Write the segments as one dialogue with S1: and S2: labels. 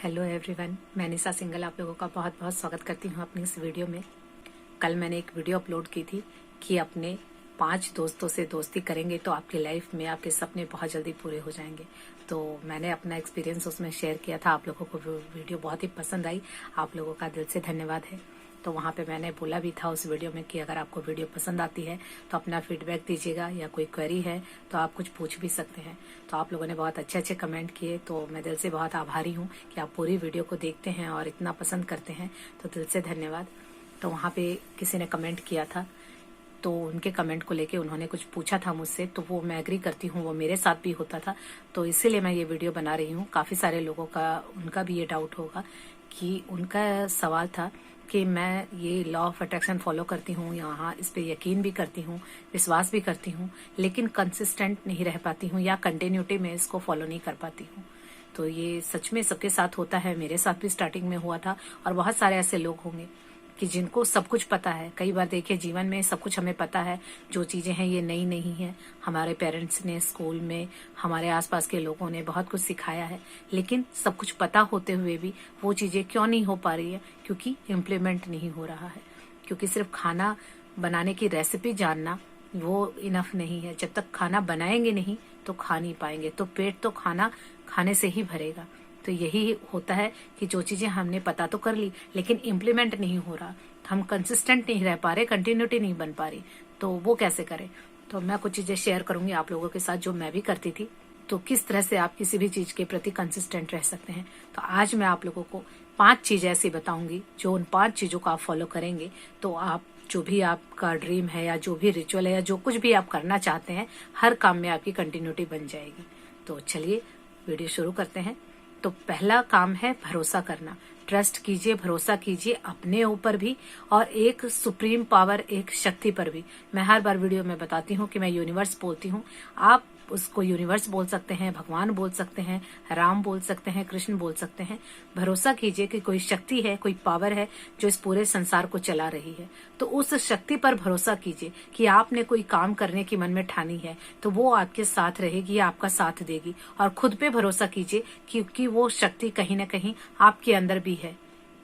S1: Hello everyone, मैं निशा single आप लोगों का बहुत बहुत स्वागत करती हूँ अपनी इस वीडियो में। कल मैंने एक वीडियो अपलोड की थी कि अपने 5 दोस्तों से दोस्ती करेंगे तो आपकी लाइफ में आपके सपने बहुत जल्दी पूरे हो जाएंगे। तो मैंने अपना एक्सपीरियंस उसमें शेयर किया था। आप लोगों को वो वीडियो बहुत ही पसंद आई। आप लोगों का दिल से धन्यवाद है। तो वहाँ पे मैंने बोला भी था उस वीडियो में कि अगर आपको वीडियो पसंद आती है तो अपना फीडबैक दीजिएगा, या कोई क्वेरी है तो आप कुछ पूछ भी सकते हैं। तो आप लोगों ने बहुत अच्छे अच्छे कमेंट किए, तो मैं दिल से बहुत आभारी हूँ कि आप पूरी वीडियो को देखते हैं और इतना पसंद करते हैं। तो दिल से धन्यवाद। तो वहाँ पे किसी ने कमेंट किया था, तो उनके कमेंट को लेके उन्होंने कुछ पूछा था मुझसे, तो वो मैं एग्री करती हूँ, वो मेरे साथ भी होता था। तो इसीलिए मैं ये वीडियो बना रही हूँ। काफ़ी सारे लोगों का उनका भी ये डाउट होगा कि उनका सवाल था कि मैं ये लॉ ऑफ अट्रैक्शन फॉलो करती हूँ, यहाँ इस पे यकीन भी करती हूँ, विश्वास भी करती हूँ, लेकिन कंसिस्टेंट नहीं रह पाती हूँ या कंटिन्यूटी में इसको फॉलो नहीं कर पाती हूँ। तो ये सच में सबके साथ होता है, मेरे साथ भी स्टार्टिंग में हुआ था और बहुत सारे ऐसे लोग होंगे कि जिनको सब कुछ पता है। कई बार देखिए जीवन में सब कुछ हमें पता है, जो चीजें हैं ये नई नहीं है। हमारे पेरेंट्स ने, स्कूल में, हमारे आसपास के लोगों ने बहुत कुछ सिखाया है, लेकिन सब कुछ पता होते हुए भी वो चीजें क्यों नहीं हो पा रही है? क्योंकि इम्प्लीमेंट नहीं हो रहा है। क्योंकि सिर्फ खाना बनाने की रेसिपी जानना वो इनफ नहीं है। जब तक खाना बनाएंगे नहीं तो खा नहीं पाएंगे, तो पेट तो खाना खाने से ही भरेगा। तो यही होता है कि जो चीजें हमने पता तो कर ली लेकिन इम्प्लीमेंट नहीं हो रहा, हम कंसिस्टेंट नहीं रह पा रहे, कंटिन्यूटी नहीं बन पा रही, तो वो कैसे करें? तो मैं कुछ चीजें शेयर करूंगी आप लोगों के साथ जो मैं भी करती थी। तो किस तरह से आप किसी भी चीज के प्रति कंसिस्टेंट रह सकते हैं। तो आज मैं आप लोगों को 5 चीजें ऐसी बताऊंगी जो उन 5 चीजों को आप फॉलो करेंगे तो आप जो भी आपका ड्रीम है या जो भी रिचुअल है या जो कुछ भी आप करना चाहते हैं, हर काम में आपकी कंटिन्यूटी बन जाएगी। तो चलिए वीडियो शुरू करते हैं। तो पहला काम है भरोसा करना। ट्रस्ट कीजिए, भरोसा कीजिए अपने ऊपर भी और एक सुप्रीम पावर, एक शक्ति पर भी। मैं हर बार वीडियो में बताती हूँ कि मैं यूनिवर्स बोलती हूँ। आप उसको यूनिवर्स बोल सकते हैं, भगवान बोल सकते हैं, राम बोल सकते हैं, कृष्ण बोल सकते हैं। भरोसा कीजिए कि कोई शक्ति है, कोई पावर है जो इस पूरे संसार को चला रही है। तो उस शक्ति पर भरोसा कीजिए कि आपने कोई काम करने की मन में ठानी है तो वो आपके साथ रहेगी, आपका साथ देगी। और खुद पे भरोसा कीजिए क्योंकि वो शक्ति कहीं ना कहीं आपके अंदर भी है।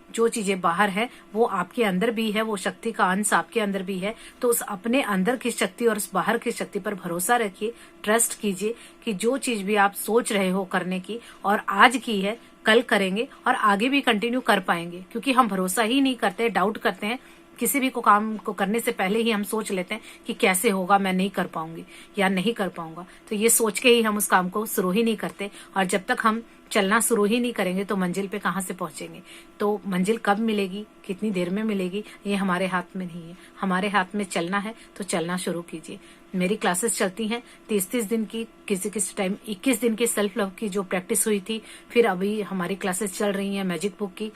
S1: जो चीजें बाहर है वो आपके अंदर भी है, वो शक्ति का अंश आपके अंदर भी है। तो उस अपने अंदर की शक्ति और उस बाहर की शक्ति पर भरोसा रखिए, ट्रस्ट कीजिए कि जो चीज भी आप सोच रहे हो करने की और आज की है, कल करेंगे और आगे भी कंटिन्यू कर पाएंगे। क्योंकि हम भरोसा ही नहीं करते, डाउट करते हैं। किसी भी काम को करने से पहले ही हम सोच लेते हैं कि कैसे होगा, मैं नहीं कर पाऊंगी या नहीं कर पाऊंगा। तो ये सोच के ही हम उस काम को शुरू ही नहीं करते। और जब तक हम चलना शुरू ही नहीं करेंगे तो मंजिल पे कहाँ से पहुंचेंगे? तो मंजिल कब मिलेगी, कितनी देर में मिलेगी, ये हमारे हाथ में नहीं है। हमारे हाथ में चलना है तो चलना शुरू कीजिए। मेरी क्लासेस चलती हैं 30-30 दिन की, किसी किसी टाइम 21 दिन की सेल्फ लव की जो प्रैक्टिस हुई थी। फिर अभी हमारी क्लासेस चल रही हैं मैजिक बुक की।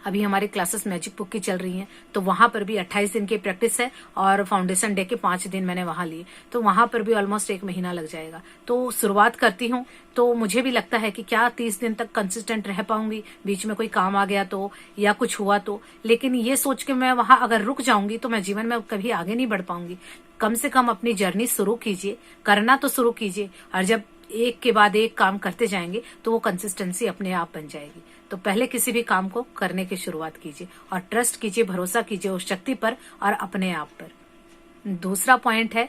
S1: अभी हमारी क्लासेस मैजिक बुक की चल रही हैं, तो वहां पर भी 28 दिन की प्रैक्टिस है और फाउंडेशन डे के 5 दिन मैंने वहां लिए। तो वहां पर भी ऑलमोस्ट 1 महीना लग जाएगा। तो शुरुआत करती हूँ तो मुझे भी लगता है कि क्या 30 दिन तक कंसिस्टेंट रह पाऊंगी, बीच में कोई काम आ गया तो या कुछ हुआ तो। लेकिन ये सोच के मैं वहां अगर रुक जाऊंगी तो मैं जीवन में कभी आगे नहीं बढ़ पाऊंगी। कम से कम अपनी जर्नी शुरू कीजिए, करना तो शुरू कीजिए। और जब एक के बाद एक काम करते जाएंगे तो वो कंसिस्टेंसी अपने आप बन जाएगी। तो पहले किसी भी काम को करने की शुरुआत कीजिए और ट्रस्ट कीजिए, भरोसा कीजिए उस शक्ति पर और अपने आप पर। दूसरा पॉइंट है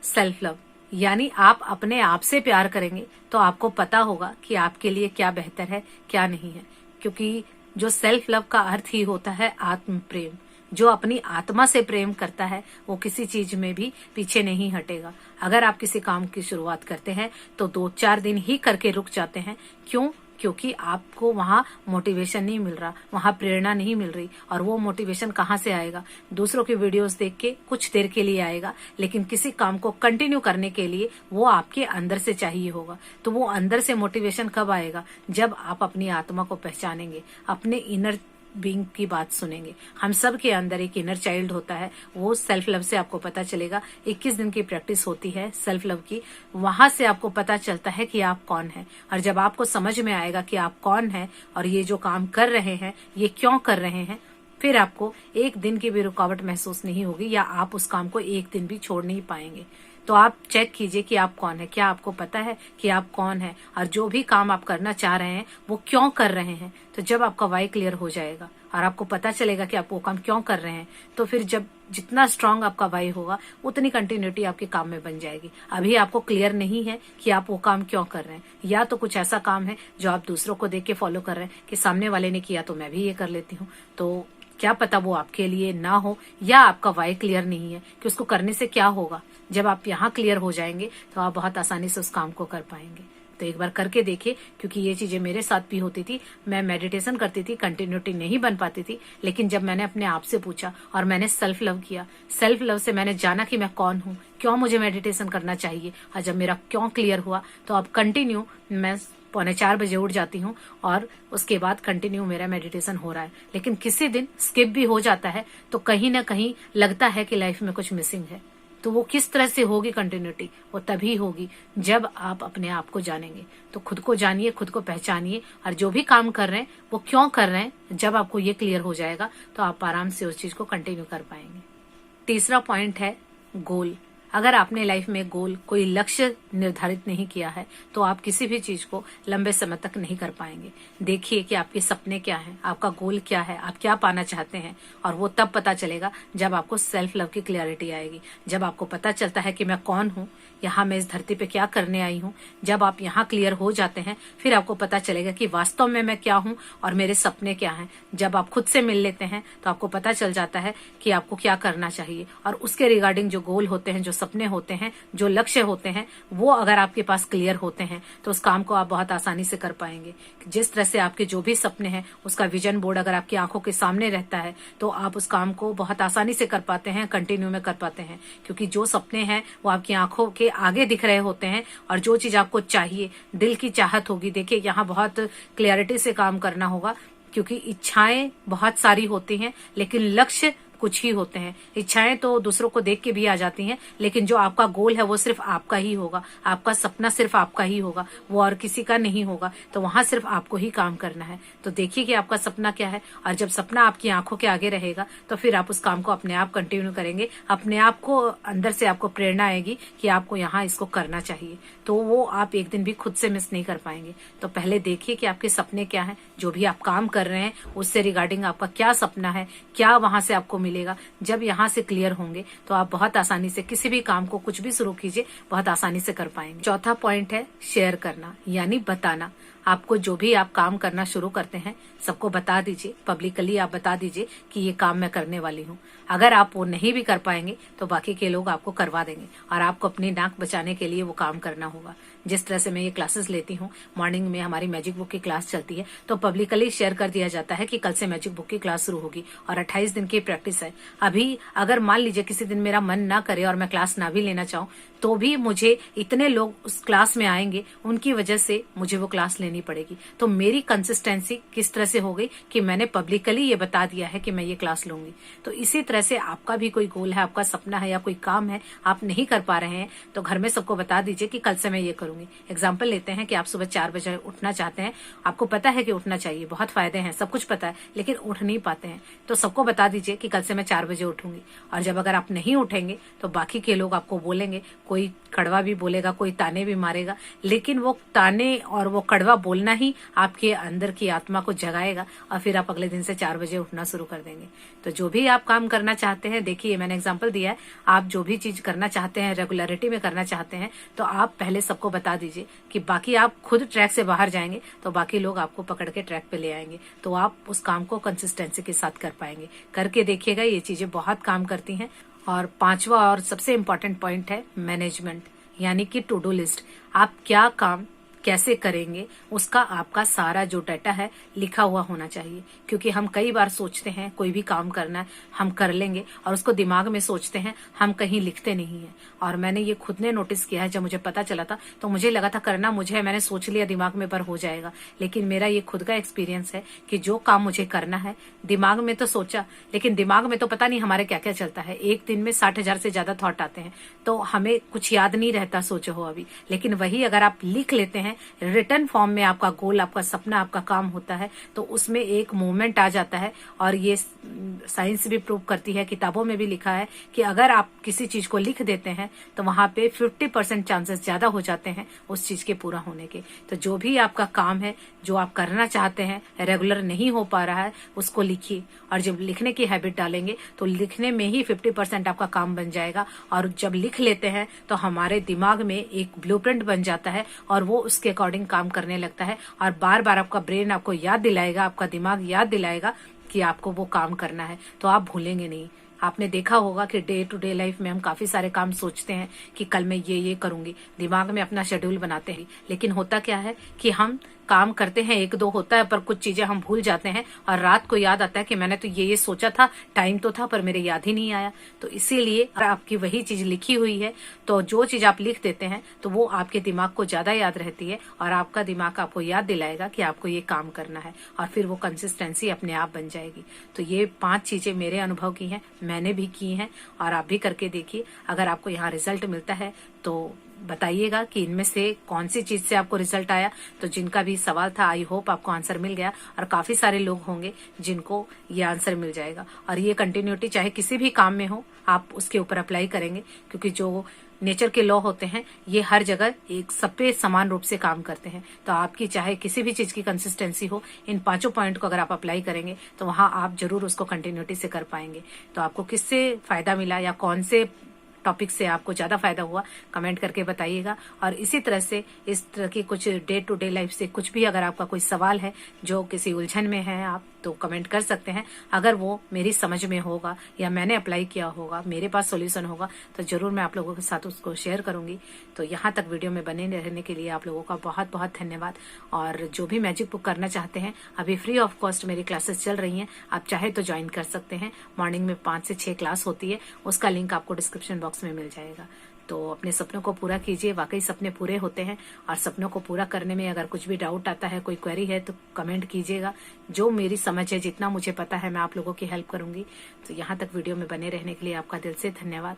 S1: सेल्फ लव, यानी आप अपने आप से प्यार करेंगे तो आपको पता होगा कि आपके लिए क्या बेहतर है, क्या नहीं है। क्योंकि जो सेल्फ लव का अर्थ ही होता है आत्म प्रेम। जो अपनी आत्मा से प्रेम करता है वो किसी चीज में भी पीछे नहीं हटेगा। अगर आप किसी काम की शुरुआत करते हैं तो 2-4 दिन ही करके रुक जाते हैं। क्यों? क्योंकि आपको वहां मोटिवेशन नहीं मिल रहा, वहां प्रेरणा नहीं मिल रही। और वो मोटिवेशन कहाँ से आएगा? दूसरों की वीडियोस देख के कुछ देर के लिए आएगा, लेकिन किसी काम को कंटिन्यू करने के लिए वो आपके अंदर से चाहिए होगा। तो वो अंदर से मोटिवेशन कब आएगा? जब आप अपनी आत्मा को पहचानेंगे, अपने इनर बीइंग की बात सुनेंगे। हम सब के अंदर एक इनर चाइल्ड होता है, वो सेल्फ लव से आपको पता चलेगा। 21 दिन की प्रैक्टिस होती है सेल्फ लव की, वहां से आपको पता चलता है कि आप कौन है। और जब आपको समझ में आएगा कि आप कौन है और ये जो काम कर रहे हैं ये क्यों कर रहे हैं, फिर आपको एक दिन की भी रुकावट महसूस नहीं होगी या आप उस काम को एक दिन भी छोड़ नहीं पाएंगे। तो आप चेक कीजिए कि आप कौन है। क्या आपको पता है कि आप कौन है और जो भी काम आप करना चाह रहे हैं वो क्यों कर रहे हैं। तो जब आपका वाई क्लियर हो जाएगा और आपको पता चलेगा कि आप वो काम क्यों कर रहे हैं, तो फिर जब जितना स्ट्रांग आपका वाई होगा उतनी कंटिन्यूटी आपके काम में बन जाएगी। अभी आपको क्लियर नहीं है कि आप वो काम क्यों कर रहे हैं, या तो कुछ ऐसा काम है जो आप दूसरों को देख के फॉलो कर रहे हैं कि सामने वाले ने किया तो मैं भी ये कर लेती हूँ। तो क्या पता वो आपके लिए ना हो, या आपका वाई क्लियर नहीं है कि उसको करने से क्या होगा। जब आप यहाँ क्लियर हो जाएंगे तो आप बहुत आसानी से उस काम को कर पाएंगे। तो एक बार करके देखिए, क्योंकि ये चीजें मेरे साथ भी होती थी। मैं मेडिटेशन करती थी, कंटिन्यूटी नहीं बन पाती थी, लेकिन जब मैंने अपने आप से पूछा और मैंने सेल्फ लव किया, सेल्फ लव से मैंने जाना कि मैं कौन हूँ, क्यों मुझे मेडिटेशन करना चाहिए, और जब मेरा क्यों क्लियर हुआ तो अब कंटिन्यू मैं 3:45 बजे उठ जाती हूँ और उसके बाद कंटिन्यू मेरा मेडिटेशन हो रहा है। लेकिन किसी दिन स्किप भी हो जाता है तो कहीं ना कहीं लगता है कि लाइफ में कुछ मिसिंग है। तो वो किस तरह से होगी कंटिन्यूटी, वो तभी होगी जब आप अपने आप को जानेंगे। तो खुद को जानिए, खुद को पहचानिए, और जो भी काम कर रहे हैं वो क्यों कर रहे हैं। जब आपको ये क्लियर हो जाएगा तो आप आराम से उस चीज को कंटिन्यू कर पाएंगे। तीसरा पॉइंट है गोल। अगर आपने लाइफ में गोल, कोई लक्ष्य निर्धारित नहीं किया है तो आप किसी भी चीज को लंबे समय तक नहीं कर पाएंगे। देखिए कि आपके सपने क्या हैं, आपका गोल क्या है, आप क्या पाना चाहते हैं, और वो तब पता चलेगा जब आपको सेल्फ लव की क्लैरिटी आएगी। जब आपको पता चलता है कि मैं कौन हूँ, यहाँ मैं इस धरती पे क्या करने आई हूँ, जब आप यहाँ क्लियर हो जाते हैं फिर आपको पता चलेगा कि वास्तव में मैं क्या हूँ और मेरे सपने क्या हैं। जब आप खुद से मिल लेते हैं तो आपको पता चल जाता है कि आपको क्या करना चाहिए, और उसके रिगार्डिंग जो गोल होते हैं, जो सपने होते हैं, जो लक्ष्य होते हैं, वो अगर आपके पास क्लियर होते हैं तो उस काम को आप बहुत आसानी से कर पाएंगे। जिस तरह से आपके जो भी सपने हैं उसका विजन बोर्ड अगर आपकी आंखों के सामने रहता है तो आप उस काम को बहुत आसानी से कर पाते हैं, कंटिन्यू में कर पाते हैं, क्योंकि जो सपने हैं वो आपकी आंखों के आगे दिख रहे होते हैं। और जो चीज आपको चाहिए, दिल की चाहत होगी। देखिए यहाँ बहुत क्लियरिटी से काम करना होगा, क्योंकि इच्छाएं बहुत सारी होती हैं लेकिन लक्ष्य कुछ ही होते हैं। इच्छाएं तो दूसरों को देख के भी आ जाती हैं, लेकिन जो आपका गोल है वो सिर्फ आपका ही होगा, आपका सपना सिर्फ आपका ही होगा, वो और किसी का नहीं होगा। तो वहां सिर्फ आपको ही काम करना है। तो देखिए कि आपका सपना क्या है, और जब सपना आपकी आंखों के आगे रहेगा तो फिर आप उस काम को अपने आप कंटिन्यू करेंगे। अपने आप को अंदर से आपको प्रेरणा आएगी कि आपको यहाँ इसको करना चाहिए, तो वो आप एक दिन भी खुद से मिस नहीं कर पाएंगे। तो पहले देखिए कि आपके सपने क्या है, जो भी आप काम कर रहे हैं उससे रिगार्डिंग आपका क्या सपना है, क्या वहां से आपको मिलेगा। जब यहाँ से क्लियर होंगे तो आप बहुत आसानी से किसी भी काम को, कुछ भी शुरू कीजिए, बहुत आसानी से कर पाएंगे। चौथा पॉइंट है शेयर करना, यानी बताना। आपको जो भी आप काम करना शुरू करते हैं सबको बता दीजिए, पब्लिकली आप बता दीजिए कि ये काम मैं करने वाली हूँ। अगर आप वो नहीं भी कर पाएंगे तो बाकी के लोग आपको करवा देंगे, और आपको अपनी नाक बचाने के लिए वो काम करना होगा। जिस तरह से मैं ये क्लासेस लेती हूँ, मॉर्निंग में हमारी मैजिक बुक की क्लास चलती है, तो पब्लिकली शेयर कर दिया जाता है कि कल से मैजिक बुक की क्लास शुरू होगी और 28 दिन की प्रैक्टिस है। अभी अगर मान लीजिए किसी दिन मेरा मन ना करे और मैं क्लास ना भी लेना चाहूँ तो भी मुझे इतने लोग उस क्लास में आएंगे, उनकी वजह से मुझे वो क्लास लेनी पड़ेगी। तो मेरी कंसिस्टेंसी किस तरह से हो गई कि मैंने पब्लिकली ये बता दिया है कि मैं ये क्लास लूंगी। तो इसी तरह से आपका भी कोई गोल है, आपका सपना है, या कोई काम है आप नहीं कर पा रहे हैं, तो घर में सबको बता दीजिए कि कल से मैं ये करूंगी। एग्जाम्पल लेते हैं कि आप सुबह 4 बजे उठना चाहते हैं, आपको पता है कि उठना चाहिए, बहुत फायदे हैं, सब कुछ पता है, लेकिन उठ नहीं पाते हैं। तो सबको बता दीजिए कि कल से मैं 4 बजे उठूंगी। और जब अगर आप नहीं उठेंगे तो बाकी के लोग आपको बोलेंगे, कोई कड़वा भी बोलेगा, कोई ताने भी मारेगा, लेकिन वो ताने और वो कड़वा बोलना ही आपके अंदर की आत्मा को जगाएगा, और फिर आप अगले दिन से 4 बजे उठना शुरू कर देंगे। तो जो भी आप काम करना चाहते हैं, देखिए मैंने एग्जांपल दिया है, आप जो भी चीज करना चाहते हैं, रेगुलरिटी में करना चाहते हैं, तो आप पहले सबको बता दीजिए कि बाकी आप खुद ट्रैक से बाहर जाएंगे तो बाकी लोग आपको पकड़ के ट्रैक पे ले आएंगे। तो आप उस काम को कंसिस्टेंसी के साथ कर पाएंगे। करके देखिएगा, ये चीजें बहुत काम करती हैं। और 5वां और सबसे इम्पोर्टेंट पॉइंट है मैनेजमेंट, यानी कि टू डू लिस्ट। आप क्या काम कैसे करेंगे उसका आपका सारा जो डाटा है लिखा हुआ होना चाहिए। क्योंकि हम कई बार सोचते हैं कोई भी काम करना है हम कर लेंगे, और उसको दिमाग में सोचते हैं, हम कहीं लिखते नहीं है। और मैंने ये खुद ने नोटिस किया है, जब मुझे पता चला था तो मुझे लगा था करना मुझे है, मैंने सोच लिया दिमाग में पर हो जाएगा। लेकिन मेरा ये खुद का एक्सपीरियंस है कि जो काम मुझे करना है, दिमाग में तो सोचा, लेकिन दिमाग में तो पता नहीं हमारे क्या क्या चलता है। एक दिन में 60,000 से ज्यादा थॉट आते हैं, तो हमें कुछ याद नहीं रहता, सोचो हो अभी। लेकिन वही अगर आप लिख लेते हैं हैं, रिटर्न फॉर्म में आपका गोल, आपका सपना, आपका काम होता है, तो उसमें एक मूवमेंट आ जाता है। और ये साइंस भी प्रूव करती है, किताबों में भी लिखा है कि अगर आप किसी चीज को लिख देते हैं तो वहां पे 50% चांसेस ज्यादा हो जाते हैं उस चीज के पूरा होने के। तो जो भी आपका काम है, जो आप करना चाहते हैं, रेगुलर नहीं हो पा रहा है, उसको लिखिए। और जब लिखने की हैबिट डालेंगे तो लिखने में ही 50% आपका काम बन जाएगा। और जब लिख लेते हैं तो हमारे दिमाग में एक ब्लूप्रिंट बन जाता है और वो उसके अकॉर्डिंग काम करने लगता है। और बार बार आपका ब्रेन आपको याद दिलाएगा, आपका दिमाग याद दिलाएगा कि आपको वो काम करना है, तो आप भूलेंगे नहीं। आपने देखा होगा कि डे टू डे लाइफ में हम काफी सारे काम सोचते हैं कि कल मैं ये करूंगी, दिमाग में अपना शेड्यूल बनाते हैं, लेकिन होता क्या है कि हम काम करते हैं, एक दो होता है, पर कुछ चीजें हम भूल जाते हैं और रात को याद आता है कि मैंने तो ये सोचा था, टाइम तो था, पर मेरे याद ही नहीं आया। तो इसीलिए अगर आपकी वही चीज लिखी हुई है तो जो चीज आप लिख देते हैं तो वो आपके दिमाग को ज्यादा याद रहती है और आपका दिमाग आपको याद दिलाएगा कि आपको ये काम करना है और फिर वो कंसिस्टेंसी अपने आप बन जाएगी। तो ये 5 चीजें मेरे अनुभव की हैं, मैंने भी की हैं और आप भी करके देखिए। अगर आपको यहाँ रिजल्ट मिलता है तो बताइएगा कि इनमें से कौन सी चीज से आपको रिजल्ट आया। तो जिनका भी सवाल था, आई होप आपको आंसर मिल गया और काफी सारे लोग होंगे जिनको ये आंसर मिल जाएगा। और ये कंटिन्यूटी चाहे किसी भी काम में हो, आप उसके ऊपर अप्लाई करेंगे, क्योंकि जो नेचर के लॉ होते हैं ये हर जगह एक सब पे समान रूप से काम करते हैं। तो आपकी चाहे किसी भी चीज की कंसिस्टेंसी हो, इन 5 पॉइंट को अगर आप अप्लाई करेंगे तो वहां आप जरूर उसको कंटिन्यूटी से कर पाएंगे। तो आपको किससे फायदा मिला या कौन से टॉपिक से आपको ज्यादा फायदा हुआ, कमेंट करके बताइएगा। और इसी तरह से इस तरह की कुछ डे टू डे लाइफ से कुछ भी अगर आपका कोई सवाल है जो किसी उलझन में है, आप तो कमेंट कर सकते हैं। अगर वो मेरी समझ में होगा या मैंने अप्लाई किया होगा, मेरे पास सॉल्यूशन होगा, तो जरूर मैं आप लोगों के साथ उसको शेयर करूंगी। तो यहाँ तक वीडियो में बने रहने के लिए आप लोगों का बहुत बहुत धन्यवाद। और जो भी मैजिक बुक करना चाहते हैं, अभी फ्री ऑफ कॉस्ट मेरी क्लासेस चल रही हैं, आप चाहे तो ज्वाइन कर सकते हैं। मॉर्निंग में 5 से 6 क्लास होती है, उसका लिंक आपको डिस्क्रिप्शन बॉक्स में मिल जाएगा। तो अपने सपनों को पूरा कीजिए, वाकई सपने पूरे होते हैं। और सपनों को पूरा करने में अगर कुछ भी डाउट आता है, कोई क्वेरी है, तो कमेंट कीजिएगा। जो मेरी समझ है, जितना मुझे पता है, मैं आप लोगों की हेल्प करूंगी। तो यहाँ तक वीडियो में बने रहने के लिए आपका दिल से धन्यवाद।